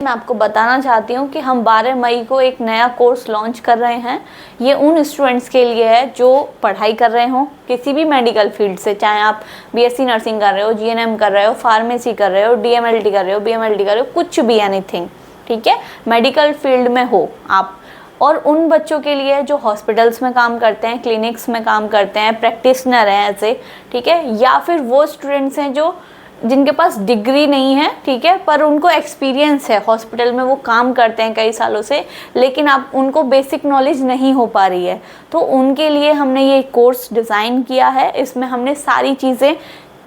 मैं आपको बताना चाहती हूँ कि हम 12 मई को एक नया कोर्स लॉन्च कर रहे हैं। ये उन स्टूडेंट्स के लिए है जो पढ़ाई कर रहे हो किसी भी मेडिकल फील्ड से, चाहे आप बीएससी नर्सिंग कर रहे हो, जीएनएम कर रहे हो, फार्मेसी कर रहे हो, डीएमएलटी कर रहे हो, बीएमएलटी कर रहे हो, कुछ भी एनीथिंग, ठीक है, मेडिकल फील्ड में हो आप। और उन बच्चों के लिए जो हॉस्पिटल्स में काम करते हैं, क्लिनिक्स में काम करते हैं, प्रैक्टिशनर हैं ऐसे, ठीक है, या फिर वो स्टूडेंट्स हैं जो जिनके पास डिग्री नहीं है, ठीक है, पर उनको एक्सपीरियंस है, हॉस्पिटल में वो काम करते हैं कई सालों से, लेकिन आप उनको बेसिक नॉलेज नहीं हो पा रही है, तो उनके लिए हमने ये कोर्स डिज़ाइन किया है। इसमें हमने सारी चीज़ें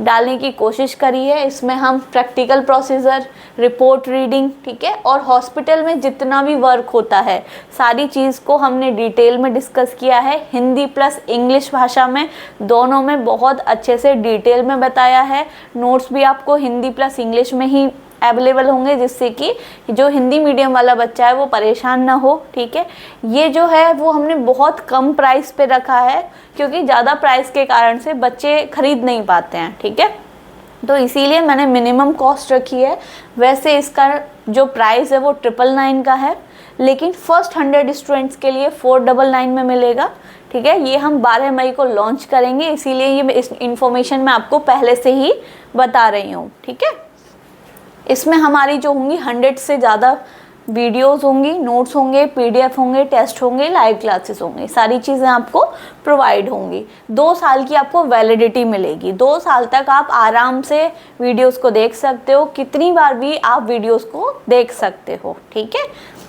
डालने की कोशिश करी है। इसमें हम प्रैक्टिकल प्रोसीजर, रिपोर्ट रीडिंग, ठीक है, और हॉस्पिटल में जितना भी वर्क होता है सारी चीज़ को हमने डिटेल में डिस्कस किया है। हिंदी प्लस इंग्लिश भाषा में, दोनों में बहुत अच्छे से डिटेल में बताया है। नोट्स भी आपको हिंदी प्लस इंग्लिश में ही अवेलेबल होंगे, जिससे कि जो हिंदी मीडियम वाला बच्चा है वो परेशान ना हो, ठीक है। ये जो है वो हमने बहुत कम प्राइस पे रखा है, क्योंकि ज़्यादा प्राइस के कारण से बच्चे खरीद नहीं पाते हैं, ठीक है, तो इसीलिए मैंने मिनिमम कॉस्ट रखी है। वैसे इसका जो प्राइस है वो 999 का है, लेकिन फर्स्ट 100 स्टूडेंट्स के लिए 499 में मिलेगा, ठीक है। ये हम 12 मई को लॉन्च करेंगे, इसीलिए ये इस इन्फॉर्मेशन मैं आपको पहले से ही बता रही हूँ, ठीक है। इसमें हमारी जो होंगी 100 से ज़्यादा वीडियोस होंगी, नोट्स होंगे, पीडीएफ होंगे, टेस्ट होंगे, लाइव क्लासेस होंगे, सारी चीज़ें आपको प्रोवाइड होंगी। 2 साल की आपको वैलिडिटी मिलेगी। 2 साल तक आप आराम से वीडियोस को देख सकते हो, कितनी बार भी आप वीडियोस को देख सकते हो, ठीक है।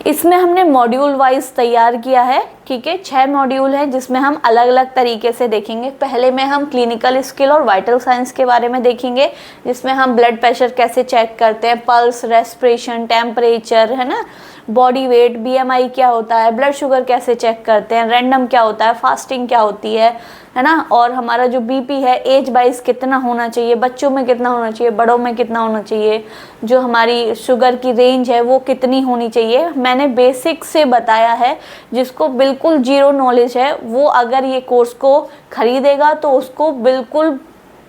इसमें हमने मॉड्यूल वाइज तैयार किया है, ठीक है। 6 मॉड्यूल हैं जिसमें हम अलग अलग तरीके से देखेंगे। पहले में हम क्लिनिकल स्किल और वाइटल साइंस के बारे में देखेंगे, जिसमें हम ब्लड प्रेशर कैसे चेक करते हैं, पल्स, रेस्पिरेशन, टेम्परेचर, है ना, बॉडी वेट, बीएमआई क्या होता है, ब्लड शुगर कैसे चेक करते हैं, रैंडम क्या होता है, फास्टिंग क्या होती है ना, और हमारा जो बीपी है एज वाइज कितना होना चाहिए, बच्चों में कितना होना चाहिए, बड़ों में कितना होना चाहिए, जो हमारी शुगर की रेंज है वो कितनी होनी चाहिए। मैंने बेसिक से बताया है। जिसको बिल्कुल जीरो नॉलेज है वो अगर ये कोर्स को खरीदेगा तो उसको बिल्कुल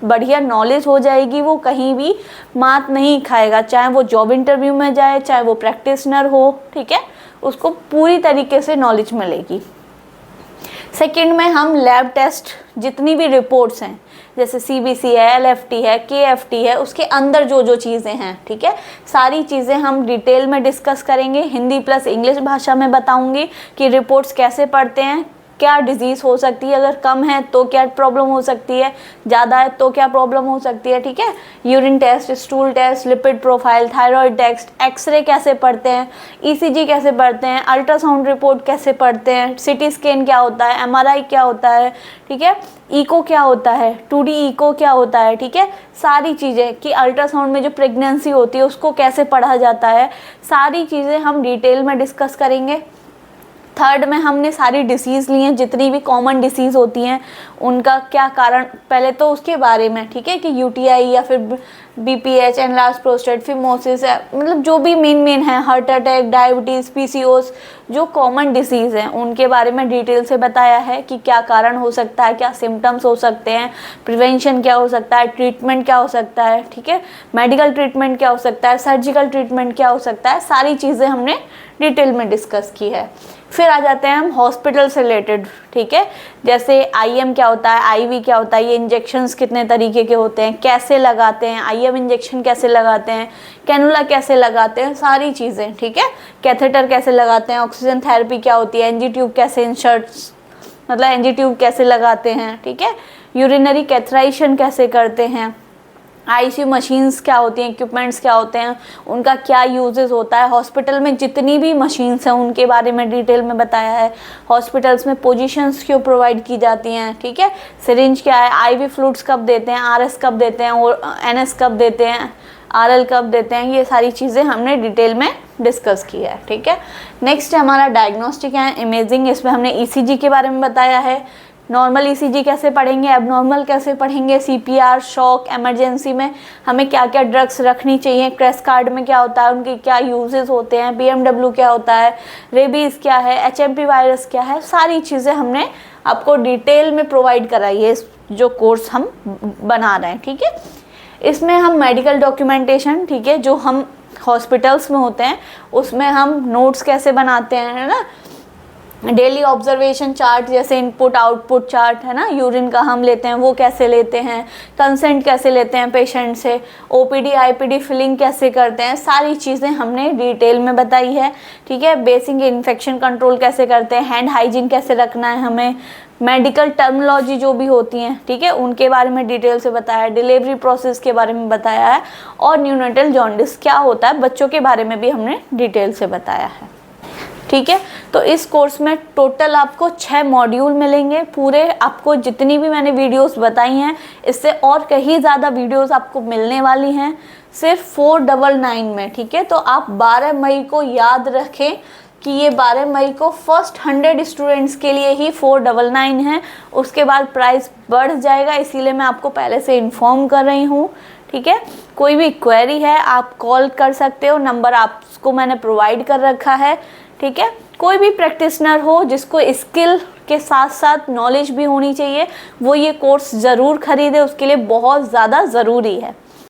बढ़िया नॉलेज हो जाएगी, वो कहीं भी मात नहीं खाएगा, चाहे वो जॉब इंटरव्यू में जाए, चाहे वो प्रैक्टिशनर हो, ठीक है, उसको पूरी तरीके से नॉलेज मिलेगी। सेकंड में हम लैब टेस्ट, जितनी भी रिपोर्ट्स हैं, जैसे सीबीसी है, एलएफटी है, केएफटी है, उसके अंदर जो जो चीज़ें हैं, ठीक है, सारी चीज़ें हम डिटेल में डिस्कस करेंगे। हिंदी प्लस इंग्लिश भाषा में बताऊंगी कि रिपोर्ट्स कैसे पढ़ते हैं, क्या डिजीज़ हो सकती है, अगर कम है तो क्या प्रॉब्लम हो सकती है, ज़्यादा है तो क्या प्रॉब्लम हो सकती है, ठीक है। Urine test, stool test, lipid profile, thyroid test, X-ray कैसे पढ़ते हैं, ईसीजी कैसे पढ़ते हैं, अल्ट्रासाउंड रिपोर्ट कैसे पढ़ते हैं, सीटी स्कैन क्या होता है, एमआरआई क्या होता है, ठीक है, इको क्या होता है, 2D इको क्या होता है, ठीक है, सारी चीज़ें कि अल्ट्रासाउंड में जो प्रेगनेंसी होती है उसको कैसे पढ़ा जाता है, सारी चीज़ें हम डिटेल में डिस्कस करेंगे। थर्ड में हमने सारी डिसीज़ ली हैं, जितनी भी कॉमन डिसीज़ होती हैं उनका क्या कारण, पहले तो उसके बारे में, ठीक है, कि यूटीआई या फिर बीपीएच, एनलार्ज प्रोस्टेट, फिमोसिस है, मतलब जो भी मेन है, हार्ट अटैक, डायबिटीज़, पीसीओएस, जो कॉमन डिसीज़ हैं उनके बारे में डिटेल से बताया है कि क्या कारण हो सकता है, क्या सिम्टम्स हो सकते हैं, प्रिवेंशन क्या हो सकता है, ट्रीटमेंट क्या हो सकता है, ठीक है, मेडिकल ट्रीटमेंट क्या हो सकता है, सर्जिकल ट्रीटमेंट क्या हो सकता है, सारी चीज़ें हमने डिटेल में डिस्कस की है। फिर आ जाते हैं हम हॉस्पिटल से रिलेटेड, ठीक है, जैसे आईएम क्या होता है, आईवी क्या होता है, ये इंजेक्शंस कितने तरीके के होते हैं, कैसे लगाते हैं, आईएम इंजेक्शन कैसे लगाते हैं, कैनुला कैसे लगाते हैं, सारी चीज़ें, ठीक है, कैथेटर कैसे लगाते हैं, ऑक्सीजन थेरेपी क्या होती है, एनजी ट्यूब कैसे इंसर्ट्स, मतलब एनजी ट्यूब कैसे लगाते हैं, ठीक है, यूरिनरी कैथराइजेशन कैसे करते हैं, आईसीयू मशीन्स क्या होती हैं, इक्विपमेंट्स क्या होते हैं, उनका क्या यूजेस होता है, हॉस्पिटल में जितनी भी मशीन्स हैं उनके बारे में डिटेल में बताया है, हॉस्पिटल्स में पोजीशंस क्यों प्रोवाइड की जाती हैं, ठीक है, सिरिंज क्या है, आईवी फ्लूइड्स कब देते हैं, आरएस कब देते हैं, और एनएस कब देते हैं, आरएल कब देते हैं, ये सारी चीज़ें हमने डिटेल में डिस्कस की है, ठीक है। नेक्स्ट हमारा डायग्नोस्टिक है, इमेजिंग, इसमें हमने ईसीजी के बारे में बताया है, नॉर्मल ईसीजी कैसे पढ़ेंगे, एबनॉर्मल कैसे पढ़ेंगे, सीपीआर, शॉक, इमरजेंसी में हमें क्या क्या ड्रग्स रखनी चाहिए, क्रेस कार्ड में क्या होता है, उनके क्या यूजेस होते हैं, बीएमडब्ल्यू क्या होता है, रेबीज़ क्या है, एचएमपी वायरस क्या है, सारी चीज़ें हमने आपको डिटेल में प्रोवाइड कराई है जो कोर्स हम बना रहे हैं, ठीक है। इसमें हम मेडिकल डॉक्यूमेंटेशन, ठीक है, जो हम हॉस्पिटल्स में होते हैं, उसमें हम नोट्स कैसे बनाते हैं, है ना, डेली ऑब्जर्वेशन चार्ट जैसे इनपुट आउटपुट चार्ट, है ना, यूरिन का हम लेते हैं वो कैसे लेते हैं, कंसेंट कैसे लेते हैं पेशेंट से, ओपीडी आईपीडी फिलिंग कैसे करते हैं, सारी चीज़ें हमने डिटेल में बताई है, ठीक है। बेसिक इन्फेक्शन कंट्रोल कैसे करते हैं, हैंड हाइजीन कैसे रखना है हमें, मेडिकल टर्मिनोलॉजी जो भी होती हैं, ठीक है, उनके बारे में डिटेल से बताया है, डिलीवरी प्रोसेस के बारे में बताया है, और न्यूनेटल जॉन्डिस क्या होता है बच्चों के बारे में भी हमने डिटेल से बताया है, ठीक है। तो इस कोर्स में टोटल आपको 6 मॉड्यूल मिलेंगे पूरे। आपको जितनी भी मैंने वीडियोस बताई हैं इससे और कहीं ज़्यादा वीडियोस आपको मिलने वाली हैं सिर्फ 499 में, ठीक है। तो आप 12 मई को याद रखें कि ये 12 मई को फर्स्ट 100 स्टूडेंट्स के लिए ही 499 है, उसके बाद प्राइस बढ़ जाएगा, इसीलिए मैं आपको पहले से इन्फॉर्म कर रही हूँ, ठीक है। कोई भी क्वेरी है आप कॉल कर सकते हो, नंबर आपको मैंने प्रोवाइड कर रखा है, ठीक है। कोई भी प्रैक्टिशनर हो जिसको स्किल के साथ साथ नॉलेज भी होनी चाहिए वो ये कोर्स ज़रूर खरीदे, उसके लिए बहुत ज़्यादा ज़रूरी है।